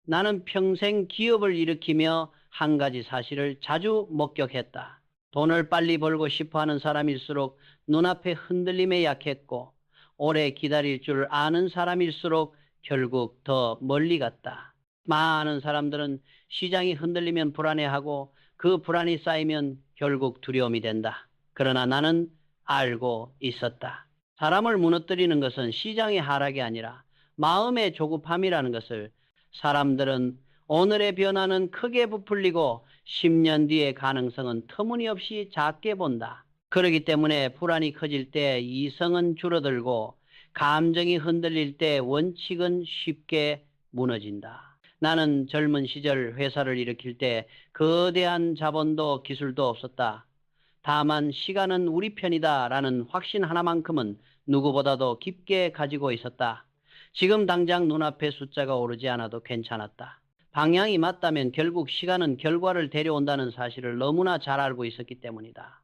나는 평생 기업을 일으키며 한 가지 사실을 자주 목격했다. 돈을 빨리 벌고 싶어 하는 사람일수록 눈앞의 흔들림에 약했고, 오래 기다릴 줄 아는 사람일수록 결국 더 멀리 갔다. 많은 사람들은 시장이 흔들리면 불안해하고 그 불안이 쌓이면 결국 두려움이 된다. 그러나 나는 알고 있었다. 사람을 무너뜨리는 것은 시장의 하락이 아니라 마음의 조급함이라는 것을 사람들은 오늘의 변화는 크게 부풀리고 10년 뒤의 가능성은 터무니없이 작게 본다. 그렇기 때문에 불안이 커질 때 이성은 줄어들고 감정이 흔들릴 때 원칙은 쉽게 무너진다. 나는 젊은 시절 회사를 일으킬 때 거대한 자본도 기술도 없었다. 다만 시간은 우리 편이다라는 확신 하나만큼은 누구보다도 깊게 가지고 있었다. 지금 당장 눈앞에 숫자가 오르지 않아도 괜찮았다. 방향이 맞다면 결국 시간은 결과를 데려온다는 사실을 너무나 잘 알고 있었기 때문이다.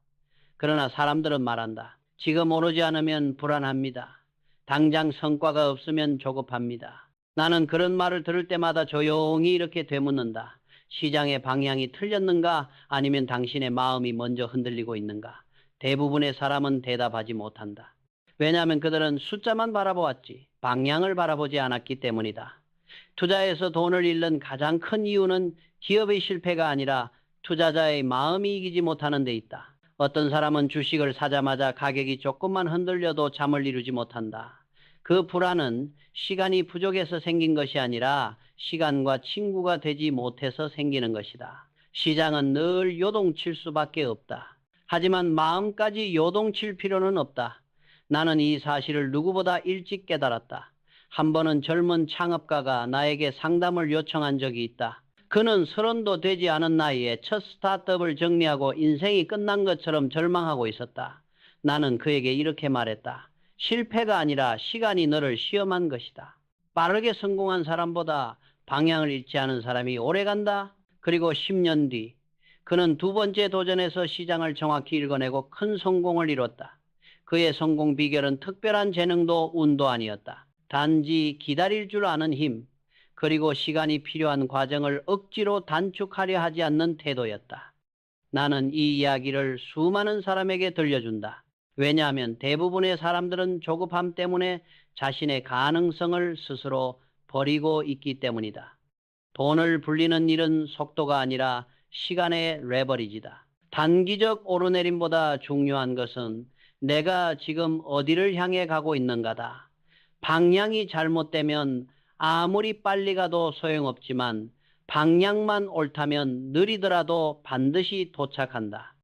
그러나 사람들은 말한다. 지금 오르지 않으면 불안합니다. 당장 성과가 없으면 조급합니다. 나는 그런 말을 들을 때마다 조용히 이렇게 되묻는다. 시장의 방향이 틀렸는가? 아니면 당신의 마음이 먼저 흔들리고 있는가? 대부분의 사람은 대답하지 못한다. 왜냐하면 그들은 숫자만 바라보았지 방향을 바라보지 않았기 때문이다. 투자에서 돈을 잃는 가장 큰 이유는 기업의 실패가 아니라 투자자의 마음이 이기지 못하는 데 있다. 어떤 사람은 주식을 사자마자 가격이 조금만 흔들려도 잠을 이루지 못한다. 그 불안은 시간이 부족해서 생긴 것이 아니라 시간과 친구가 되지 못해서 생기는 것이다. 시장은 늘 요동칠 수밖에 없다. 하지만 마음까지 요동칠 필요는 없다. 나는 이 사실을 누구보다 일찍 깨달았다. 한 번은 젊은 창업가가 나에게 상담을 요청한 적이 있다. 그는 30도 되지 않은 나이에 첫 스타트업을 정리하고 인생이 끝난 것처럼 절망하고 있었다. 나는 그에게 이렇게 말했다. 실패가 아니라 시간이 너를 시험한 것이다. 빠르게 성공한 사람보다 방향을 잃지 않은 사람이 오래 간다. 그리고 10년 뒤 그는 두 번째 도전에서 시장을 정확히 읽어내고 큰 성공을 이뤘다. 그의 성공 비결은 특별한 재능도 운도 아니었다. 단지 기다릴 줄 아는 힘, 그리고 시간이 필요한 과정을 억지로 단축하려 하지 않는 태도였다. 나는 이 이야기를 수많은 사람에게 들려준다. 왜냐하면 대부분의 사람들은 조급함 때문에 자신의 가능성을 스스로 버리고 있기 때문이다. 돈을 불리는 일은 속도가 아니라 시간의 레버리지다. 단기적 오르내림보다 중요한 것은 내가 지금 어디를 향해 가고 있는가다. 방향이 잘못되면 아무리 빨리 가도 소용없지만 방향만 옳다면 느리더라도 반드시 도착한다.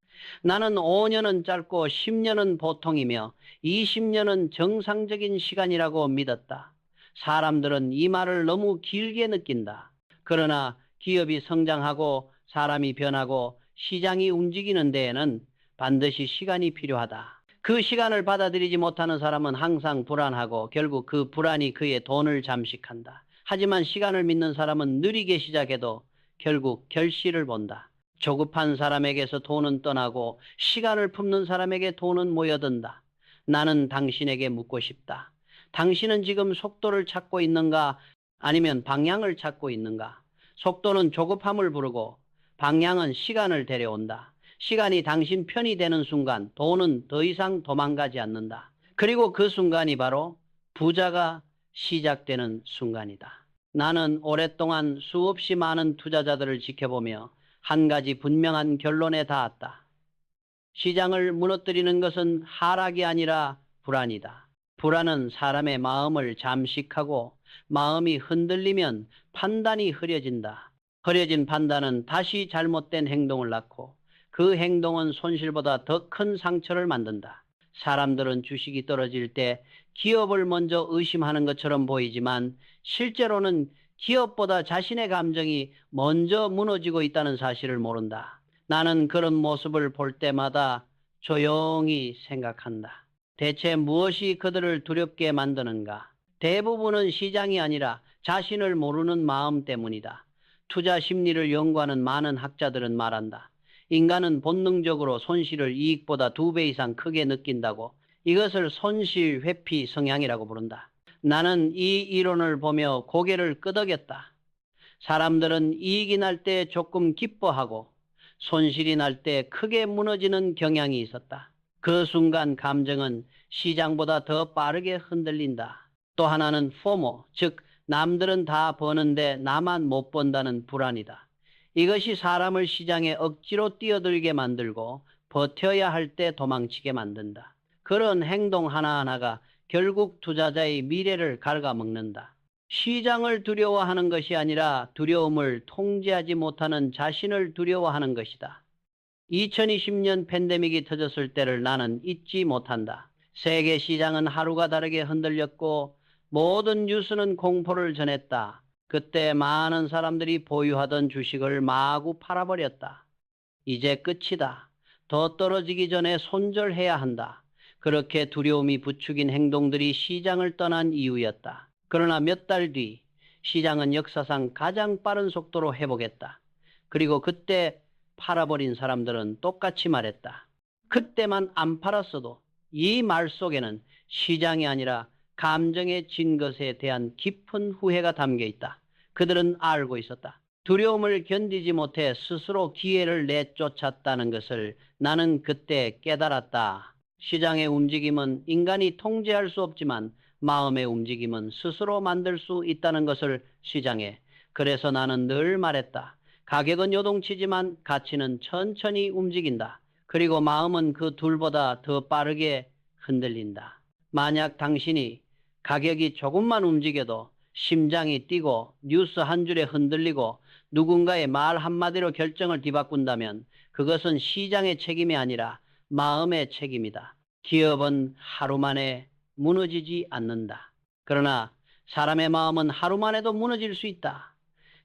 나는 5년은 짧고 10년은 보통이며 20년은 정상적인 시간이라고 믿었다. 사람들은 이 말을 너무 길게 느낀다. 그러나 기업이 성장하고 사람이 변하고 시장이 움직이는 데에는 반드시 시간이 필요하다. 그 시간을 받아들이지 못하는 사람은 항상 불안하고 결국 그 불안이 그의 돈을 잠식한다. 하지만 시간을 믿는 사람은 느리게 시작해도 결국 결실을 본다. 조급한 사람에게서 돈은 떠나고 시간을 품는 사람에게 돈은 모여든다. 나는 당신에게 묻고 싶다. 당신은 지금 속도를 찾고 있는가? 아니면 방향을 찾고 있는가? 속도는 조급함을 부르고 방향은 시간을 데려온다. 시간이 당신 편이 되는 순간 돈은 더 이상 도망가지 않는다. 그리고 그 순간이 바로 부자가 시작되는 순간이다. 나는 오랫동안 수없이 많은 투자자들을 지켜보며 한 가지 분명한 결론에 닿았다. 시장을 무너뜨리는 것은 하락이 아니라 불안이다. 불안은 사람의 마음을 잠식하고 마음이 흔들리면 판단이 흐려진다. 흐려진 판단은 다시 잘못된 행동을 낳고 그 행동은 손실보다 더 큰 상처를 만든다. 사람들은 주식이 떨어질 때 기업을 먼저 의심하는 것처럼 보이지만 실제로는 기업보다 자신의 감정이 먼저 무너지고 있다는 사실을 모른다. 나는 그런 모습을 볼 때마다 조용히 생각한다. 대체 무엇이 그들을 두렵게 만드는가? 대부분은 시장이 아니라 자신을 모르는 마음 때문이다. 투자 심리를 연구하는 많은 학자들은 말한다. 인간은 본능적으로 손실을 이익보다 2배 이상 크게 느낀다고. 이것을 손실 회피 성향이라고 부른다. 나는 이 이론을 보며 고개를 끄덕였다. 사람들은 이익이 날 때 조금 기뻐하고 손실이 날 때 크게 무너지는 경향이 있었다. 그 순간 감정은 시장보다 더 빠르게 흔들린다. 또 하나는 포모, 즉 남들은 다 버는데 나만 못 번다는 불안이다. 이것이 사람을 시장에 억지로 뛰어들게 만들고 버텨야 할 때 도망치게 만든다. 그런 행동 하나하나가 결국 투자자의 미래를 갉아먹는다. 시장을 두려워하는 것이 아니라 두려움을 통제하지 못하는 자신을 두려워하는 것이다. 2020년 팬데믹이 터졌을 때를 나는 잊지 못한다. 세계 시장은 하루가 다르게 흔들렸고 모든 뉴스는 공포를 전했다. 그때 많은 사람들이 보유하던 주식을 마구 팔아버렸다. 이제 끝이다. 더 떨어지기 전에 손절해야 한다. 그렇게 두려움이 부추긴 행동들이 시장을 떠난 이유였다. 그러나 몇 달 뒤 시장은 역사상 가장 빠른 속도로 회복했다. 그리고 그때 팔아버린 사람들은 똑같이 말했다. 그때만 안 팔았어도. 이 말 속에는 시장이 아니라 감정에 진 것에 대한 깊은 후회가 담겨 있다. 그들은 알고 있었다. 두려움을 견디지 못해 스스로 기회를 내쫓았다는 것을 나는 그때 깨달았다. 시장의 움직임은 인간이 통제할 수 없지만 마음의 움직임은 스스로 만들 수 있다는 것을 시장에. 그래서 나는 늘 말했다. 가격은 요동치지만 가치는 천천히 움직인다. 그리고 마음은 그 둘보다 더 빠르게 흔들린다. 만약 당신이 가격이 조금만 움직여도 심장이 뛰고 뉴스 한 줄에 흔들리고 누군가의 말 한마디로 결정을 뒤바꾼다면 그것은 시장의 책임이 아니라 마음의 책임이다. 기업은 하루 만에 무너지지 않는다. 그러나 사람의 마음은 하루 만에도 무너질 수 있다.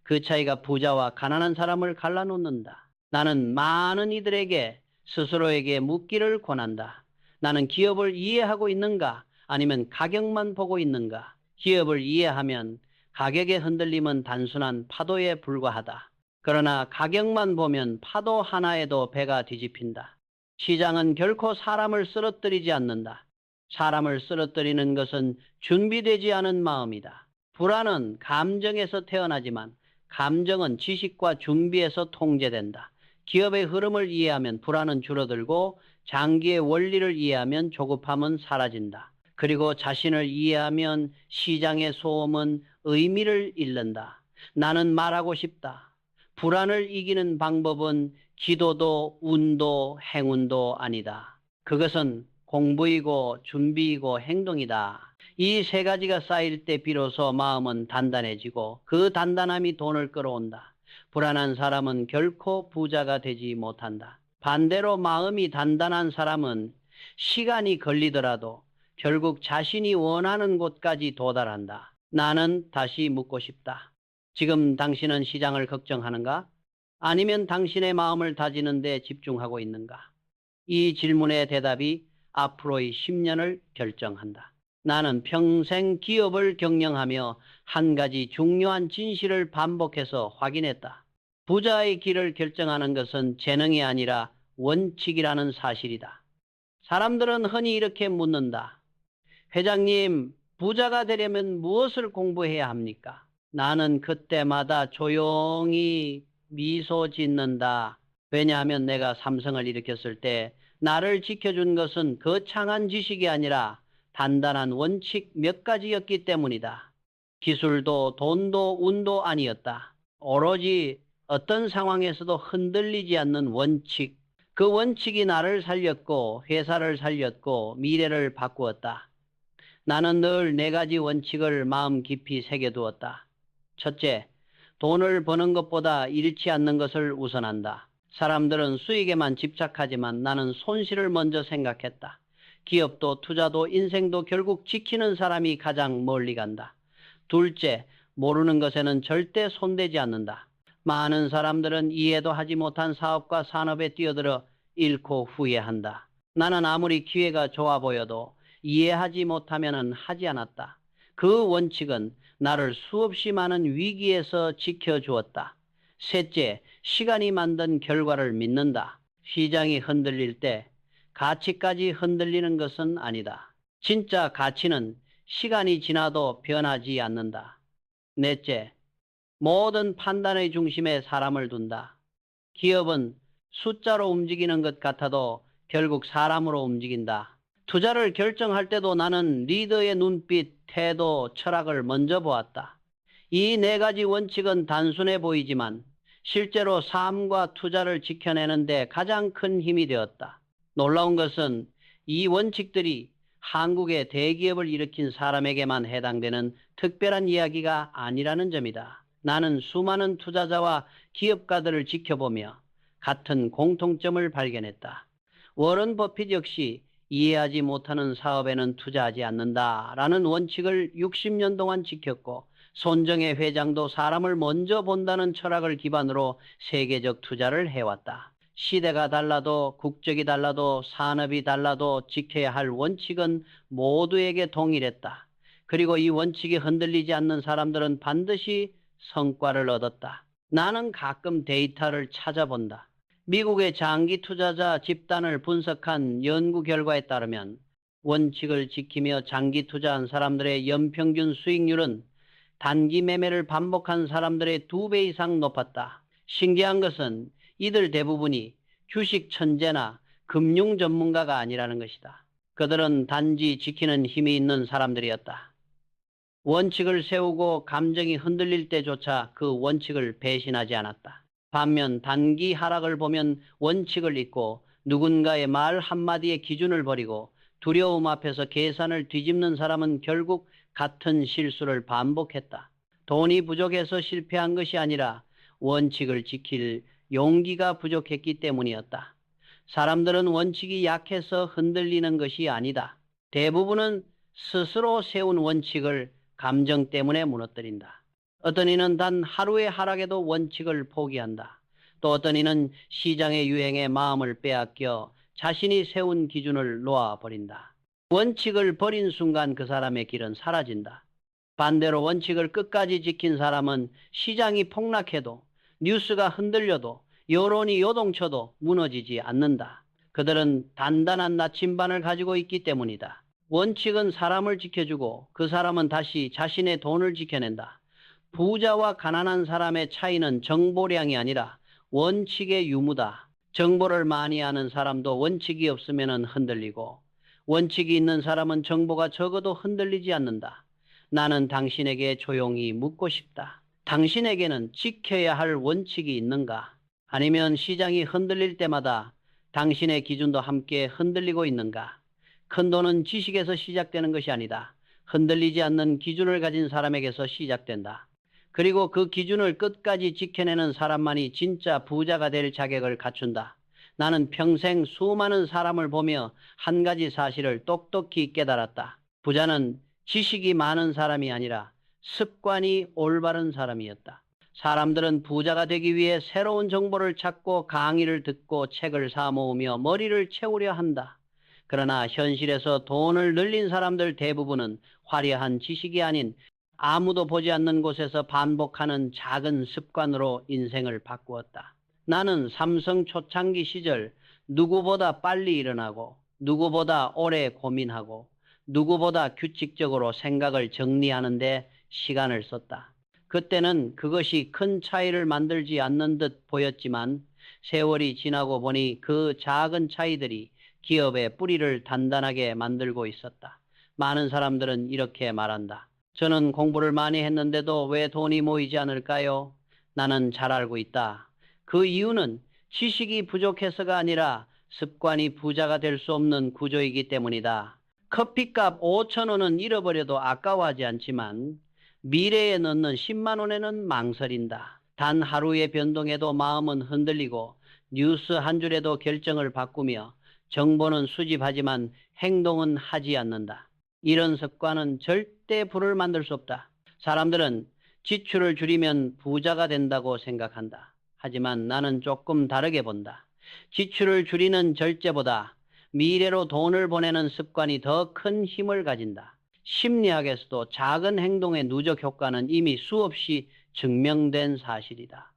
그 차이가 부자와 가난한 사람을 갈라놓는다. 나는 많은 이들에게 스스로에게 묻기를 권한다. 나는 기업을 이해하고 있는가? 아니면 가격만 보고 있는가? 기업을 이해하면 가격의 흔들림은 단순한 파도에 불과하다. 그러나 가격만 보면 파도 하나에도 배가 뒤집힌다. 시장은 결코 사람을 쓰러뜨리지 않는다. 사람을 쓰러뜨리는 것은 준비되지 않은 마음이다. 불안은 감정에서 태어나지만 감정은 지식과 준비에서 통제된다. 기업의 흐름을 이해하면 불안은 줄어들고 장기의 원리를 이해하면 조급함은 사라진다. 그리고 자신을 이해하면 시장의 소음은 의미를 잃는다. 나는 말하고 싶다. 불안을 이기는 방법은 기도도 운도 행운도 아니다. 그것은 공부이고 준비이고 행동이다. 이 세 가지가 쌓일 때 비로소 마음은 단단해지고 그 단단함이 돈을 끌어온다. 불안한 사람은 결코 부자가 되지 못한다. 반대로 마음이 단단한 사람은 시간이 걸리더라도 결국 자신이 원하는 곳까지 도달한다. 나는 다시 묻고 싶다. 지금 당신은 시장을 걱정하는가? 아니면 당신의 마음을 다지는 데 집중하고 있는가? 이 질문의 대답이 앞으로의 10년을 결정한다. 나는 평생 기업을 경영하며 한 가지 중요한 진실을 반복해서 확인했다. 부자의 길을 결정하는 것은 재능이 아니라 원칙이라는 사실이다. 사람들은 흔히 이렇게 묻는다. 회장님, 부자가 되려면 무엇을 공부해야 합니까? 나는 그때마다 조용히 미소 짓는다. 왜냐하면 내가 삼성을 일으켰을 때 나를 지켜준 것은 거창한 지식이 아니라 단단한 원칙 몇 가지였기 때문이다. 기술도 돈도 운도 아니었다. 오로지 어떤 상황에서도 흔들리지 않는 원칙. 그 원칙이 나를 살렸고 회사를 살렸고 미래를 바꾸었다. 나는 늘 네 가지 원칙을 마음 깊이 새겨두었다. 첫째, 돈을 버는 것보다 잃지 않는 것을 우선한다. 사람들은 수익에만 집착하지만 나는 손실을 먼저 생각했다. 기업도 투자도 인생도 결국 지키는 사람이 가장 멀리 간다. 둘째, 모르는 것에는 절대 손대지 않는다. 많은 사람들은 이해도 하지 못한 사업과 산업에 뛰어들어 잃고 후회한다. 나는 아무리 기회가 좋아 보여도 이해하지 못하면 하지 않았다. 그 원칙은 나를 수없이 많은 위기에서 지켜주었다. 셋째, 시간이 만든 결과를 믿는다. 시장이 흔들릴 때 가치까지 흔들리는 것은 아니다. 진짜 가치는 시간이 지나도 변하지 않는다. 넷째, 모든 판단의 중심에 사람을 둔다. 기업은 숫자로 움직이는 것 같아도 결국 사람으로 움직인다. 투자를 결정할 때도 나는 리더의 눈빛, 태도, 철학을 먼저 보았다. 이 네 가지 원칙은 단순해 보이지만 실제로 삶과 투자를 지켜내는데 가장 큰 힘이 되었다. 놀라운 것은 이 원칙들이 한국의 대기업을 일으킨 사람에게만 해당되는 특별한 이야기가 아니라는 점이다. 나는 수많은 투자자와 기업가들을 지켜보며 같은 공통점을 발견했다. 워런 버핏 역시 이해하지 못하는 사업에는 투자하지 않는다라는 원칙을 60년 동안 지켰고, 손정혜 회장도 사람을 먼저 본다는 철학을 기반으로 세계적 투자를 해왔다. 시대가 달라도 국적이 달라도 산업이 달라도 지켜야 할 원칙은 모두에게 동일했다. 그리고 이 원칙이 흔들리지 않는 사람들은 반드시 성과를 얻었다. 나는 가끔 데이터를 찾아본다. 미국의 장기 투자자 집단을 분석한 연구 결과에 따르면 원칙을 지키며 장기 투자한 사람들의 연평균 수익률은 단기 매매를 반복한 사람들의 2배 이상 높았다. 신기한 것은 이들 대부분이 주식 천재나 금융 전문가가 아니라는 것이다. 그들은 단지 지키는 힘이 있는 사람들이었다. 원칙을 세우고 감정이 흔들릴 때조차 그 원칙을 배신하지 않았다. 반면 단기 하락을 보면 원칙을 잊고 누군가의 말 한마디에 기준을 버리고 두려움 앞에서 계산을 뒤집는 사람은 결국 같은 실수를 반복했다. 돈이 부족해서 실패한 것이 아니라 원칙을 지킬 용기가 부족했기 때문이었다. 사람들은 원칙이 약해서 흔들리는 것이 아니다. 대부분은 스스로 세운 원칙을 감정 때문에 무너뜨린다. 어떤 이는 단 하루의 하락에도 원칙을 포기한다. 또 어떤 이는 시장의 유행에 마음을 빼앗겨 자신이 세운 기준을 놓아버린다. 원칙을 버린 순간 그 사람의 길은 사라진다. 반대로 원칙을 끝까지 지킨 사람은 시장이 폭락해도, 뉴스가 흔들려도, 여론이 요동쳐도 무너지지 않는다. 그들은 단단한 나침반을 가지고 있기 때문이다. 원칙은 사람을 지켜주고 그 사람은 다시 자신의 돈을 지켜낸다. 부자와 가난한 사람의 차이는 정보량이 아니라 원칙의 유무다. 정보를 많이 아는 사람도 원칙이 없으면 흔들리고, 원칙이 있는 사람은 정보가 적어도 흔들리지 않는다. 나는 당신에게 조용히 묻고 싶다. 당신에게는 지켜야 할 원칙이 있는가? 아니면 시장이 흔들릴 때마다 당신의 기준도 함께 흔들리고 있는가? 큰 돈은 지식에서 시작되는 것이 아니다. 흔들리지 않는 기준을 가진 사람에게서 시작된다. 그리고 그 기준을 끝까지 지켜내는 사람만이 진짜 부자가 될 자격을 갖춘다. 나는 평생 수많은 사람을 보며 한 가지 사실을 똑똑히 깨달았다. 부자는 지식이 많은 사람이 아니라 습관이 올바른 사람이었다. 사람들은 부자가 되기 위해 새로운 정보를 찾고 강의를 듣고 책을 사 모으며 머리를 채우려 한다. 그러나 현실에서 돈을 늘린 사람들 대부분은 화려한 지식이 아닌 아무도 보지 않는 곳에서 반복하는 작은 습관으로 인생을 바꾸었다. 나는 삼성 초창기 시절 누구보다 빨리 일어나고, 누구보다 오래 고민하고, 누구보다 규칙적으로 생각을 정리하는데 시간을 썼다. 그때는 그것이 큰 차이를 만들지 않는 듯 보였지만 세월이 지나고 보니 그 작은 차이들이 기업의 뿌리를 단단하게 만들고 있었다. 많은 사람들은 이렇게 말한다. 저는 공부를 많이 했는데도 왜 돈이 모이지 않을까요? 나는 잘 알고 있다. 그 이유는 지식이 부족해서가 아니라 습관이 부자가 될 수 없는 구조이기 때문이다. 커피값 5천 원은 잃어버려도 아까워하지 않지만 미래에 넣는 10만 원에는 망설인다. 단 하루의 변동에도 마음은 흔들리고 뉴스 한 줄에도 결정을 바꾸며 정보는 수집하지만 행동은 하지 않는다. 이런 습관은 절대 부를 만들 수 없다. 사람들은 지출을 줄이면 부자가 된다고 생각한다. 하지만 나는 조금 다르게 본다. 지출을 줄이는 절제보다 미래로 돈을 보내는 습관이 더 큰 힘을 가진다. 심리학에서도 작은 행동의 누적 효과는 이미 수없이 증명된 사실이다.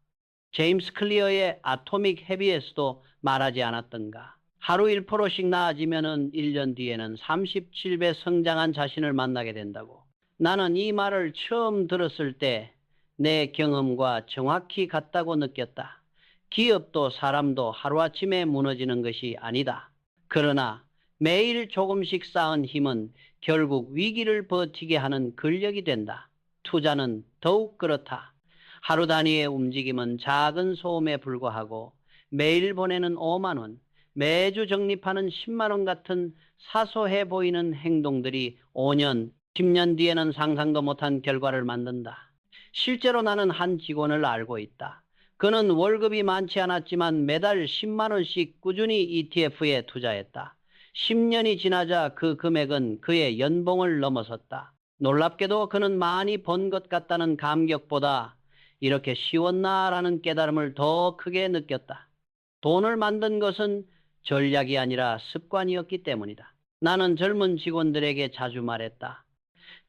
제임스 클리어의 아토믹 헤비에서도 말하지 않았던가. 하루 1%씩 나아지면 1년 뒤에는 37배 성장한 자신을 만나게 된다고. 나는 이 말을 처음 들었을 때 내 경험과 정확히 같다고 느꼈다. 기업도 사람도 하루아침에 무너지는 것이 아니다. 그러나 매일 조금씩 쌓은 힘은 결국 위기를 버티게 하는 근력이 된다. 투자는 더욱 그렇다. 하루 단위의 움직임은 작은 소음에 불과하고 매일 보내는 5만 원, 매주 적립하는 10만 원 같은 사소해 보이는 행동들이 5년, 10년 뒤에는 상상도 못한 결과를 만든다. 실제로 나는 한 직원을 알고 있다. 그는 월급이 많지 않았지만 매달 10만 원씩 꾸준히 ETF에 투자했다. 10년이 지나자 그 금액은 그의 연봉을 넘어섰다. 놀랍게도 그는 많이 번 것 같다는 감격보다 이렇게 쉬웠나라는 깨달음을 더 크게 느꼈다. 돈을 만든 것은 전략이 아니라 습관이었기 때문이다. 나는 젊은 직원들에게 자주 말했다.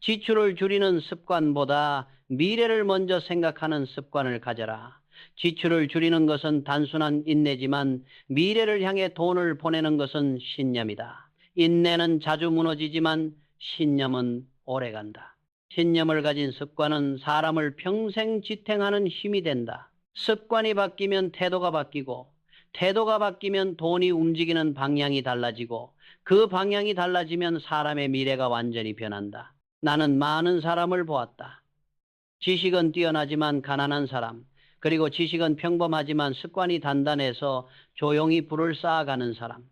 지출을 줄이는 습관보다 미래를 먼저 생각하는 습관을 가져라. 지출을 줄이는 것은 단순한 인내지만 미래를 향해 돈을 보내는 것은 신념이다. 인내는 자주 무너지지만 신념은 오래간다. 신념을 가진 습관은 사람을 평생 지탱하는 힘이 된다. 습관이 바뀌면 태도가 바뀌고 태도가 바뀌면 돈이 움직이는 방향이 달라지고 그 방향이 달라지면 사람의 미래가 완전히 변한다. 나는 많은 사람을 보았다. 지식은 뛰어나지만 가난한 사람, 그리고 지식은 평범하지만 습관이 단단해서 조용히 불을 쌓아가는 사람.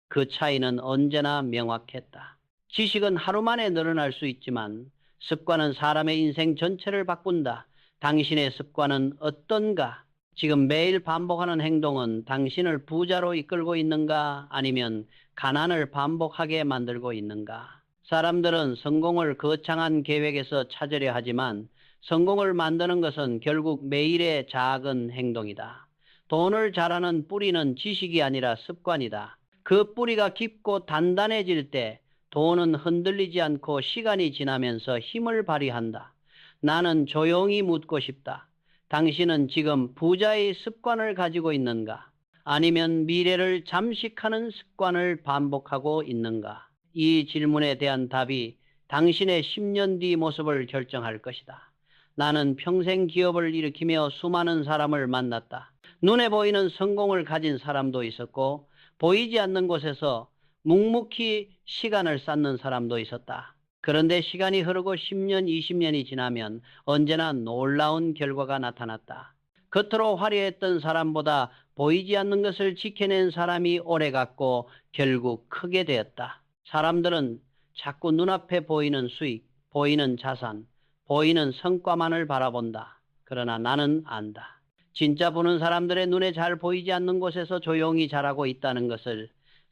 그 차이는 언제나 명확했다. 지식은 하루 만에 늘어날 수 있지만 습관은 사람의 인생 전체를 바꾼다. 당신의 습관은 어떤가? 지금 매일 반복하는 행동은 당신을 부자로 이끌고 있는가? 아니면 가난을 반복하게 만들고 있는가? 사람들은 성공을 거창한 계획에서 찾으려 하지만 성공을 만드는 것은 결국 매일의 작은 행동이다. 돈을 잘하는 뿌리는 지식이 아니라 습관이다. 그 뿌리가 깊고 단단해질 때 돈은 흔들리지 않고 시간이 지나면서 힘을 발휘한다. 나는 조용히 묻고 싶다. 당신은 지금 부자의 습관을 가지고 있는가? 아니면 미래를 잠식하는 습관을 반복하고 있는가? 이 질문에 대한 답이 당신의 10년 뒤 모습을 결정할 것이다. 나는 평생 기업을 일으키며 수많은 사람을 만났다. 눈에 보이는 성공을 가진 사람도 있었고 보이지 않는 곳에서 묵묵히 시간을 쌓는 사람도 있었다. 그런데 시간이 흐르고 10년, 20년이 지나면 언제나 놀라운 결과가 나타났다. 겉으로 화려했던 사람보다 보이지 않는 것을 지켜낸 사람이 오래갔고 결국 크게 되었다. 사람들은 자꾸 눈앞에 보이는 수익, 보이는 자산, 보이는 성과만을 바라본다. 그러나 나는 안다. 진짜 보는 사람들의 눈에 잘 보이지 않는 곳에서 조용히 자라고 있다는 것을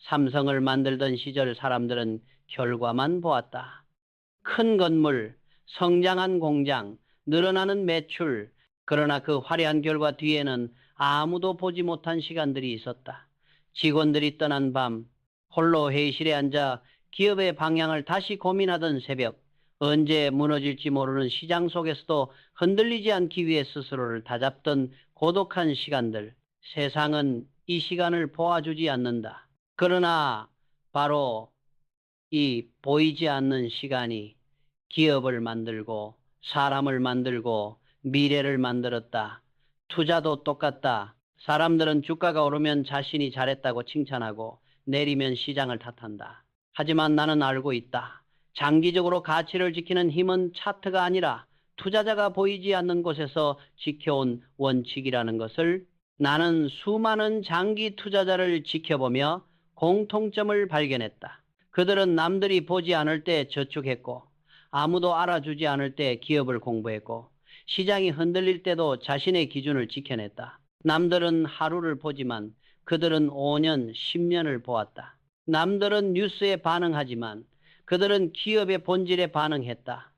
삼성을 만들던 시절 사람들은 결과만 보았다. 큰 건물, 성장한 공장, 늘어나는 매출, 그러나 그 화려한 결과 뒤에는 아무도 보지 못한 시간들이 있었다. 직원들이 떠난 밤, 홀로 회의실에 앉아 기업의 방향을 다시 고민하던 새벽, 언제 무너질지 모르는 시장 속에서도 흔들리지 않기 위해 스스로를 다잡던 고독한 시간들. 세상은 이 시간을 보아주지 않는다. 그러나 바로 이 보이지 않는 시간이 기업을 만들고 사람을 만들고 미래를 만들었다. 투자도 똑같다. 사람들은 주가가 오르면 자신이 잘했다고 칭찬하고 내리면 시장을 탓한다. 하지만 나는 알고 있다. 장기적으로 가치를 지키는 힘은 차트가 아니라 투자자가 보이지 않는 곳에서 지켜온 원칙이라는 것을 나는 수많은 장기 투자자를 지켜보며 공통점을 발견했다. 그들은 남들이 보지 않을 때 저축했고 아무도 알아주지 않을 때 기업을 공부했고 시장이 흔들릴 때도 자신의 기준을 지켜냈다. 남들은 하루를 보지만 그들은 5년, 10년을 보았다. 남들은 뉴스에 반응하지만 그들은 기업의 본질에 반응했다.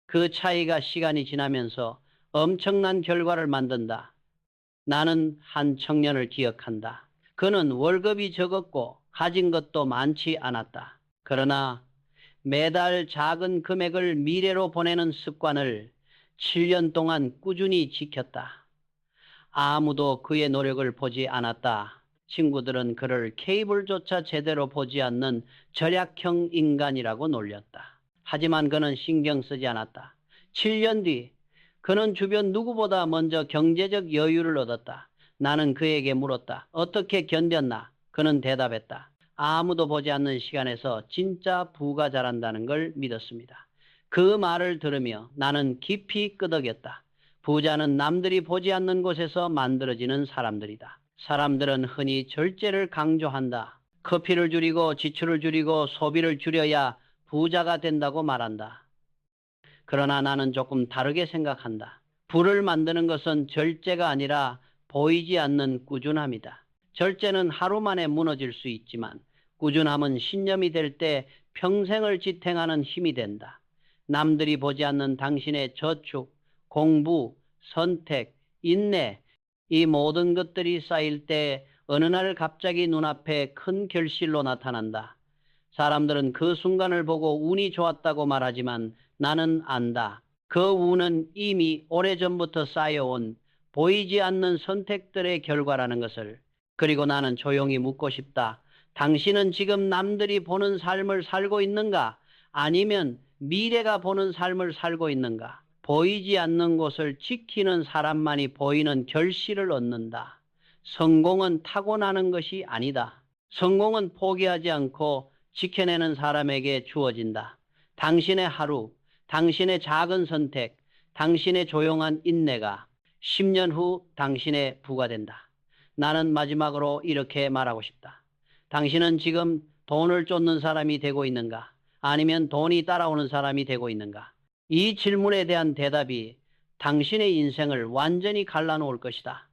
그 차이가 시간이 지나면서 엄청난 결과를 만든다. 나는 한 청년을 기억한다. 그는 월급이 적었고 가진 것도 많지 않았다. 그러나 매달 작은 금액을 미래로 보내는 습관을 7년 동안 꾸준히 지켰다. 아무도 그의 노력을 보지 않았다. 친구들은 그를 케이블조차 제대로 보지 않는 절약형 인간이라고 놀렸다. 하지만 그는 신경 쓰지 않았다. 7년 뒤 그는 주변 누구보다 먼저 경제적 여유를 얻었다. 나는 그에게 물었다. 어떻게 견뎠나? 그는 대답했다. 아무도 보지 않는 시간에서 진짜 부가 자란다는 걸 믿었습니다. 그 말을 들으며 나는 깊이 끄덕였다. 부자는 남들이 보지 않는 곳에서 만들어지는 사람들이다. 사람들은 흔히 절제를 강조한다. 커피를 줄이고 지출을 줄이고 소비를 줄여야 부자가 된다고 말한다. 그러나 나는 조금 다르게 생각한다. 부를 만드는 것은 절제가 아니라 보이지 않는 꾸준함이다. 절제는 하루 만에 무너질 수 있지만 꾸준함은 신념이 될 때 평생을 지탱하는 힘이 된다. 남들이 보지 않는 당신의 저축, 공부, 선택, 인내, 이 모든 것들이 쌓일 때 어느 날 갑자기 눈앞에 큰 결실로 나타난다. 사람들은 그 순간을 보고 운이 좋았다고 말하지만 나는 안다. 그 운은 이미 오래전부터 쌓여온 보이지 않는 선택들의 결과라는 것을. 그리고 나는 조용히 묻고 싶다. 당신은 지금 남들이 보는 삶을 살고 있는가? 아니면 미래가 보는 삶을 살고 있는가? 보이지 않는 곳을 지키는 사람만이 보이는 결실을 얻는다. 성공은 타고나는 것이 아니다. 성공은 포기하지 않고 지켜내는 사람에게 주어진다. 당신의 하루, 당신의 작은 선택, 당신의 조용한 인내가 10년 후 당신의 부가 된다. 나는 마지막으로 이렇게 말하고 싶다. 당신은 지금 돈을 쫓는 사람이 되고 있는가? 아니면 돈이 따라오는 사람이 되고 있는가? 이 질문에 대한 대답이 당신의 인생을 완전히 갈라놓을 것이다.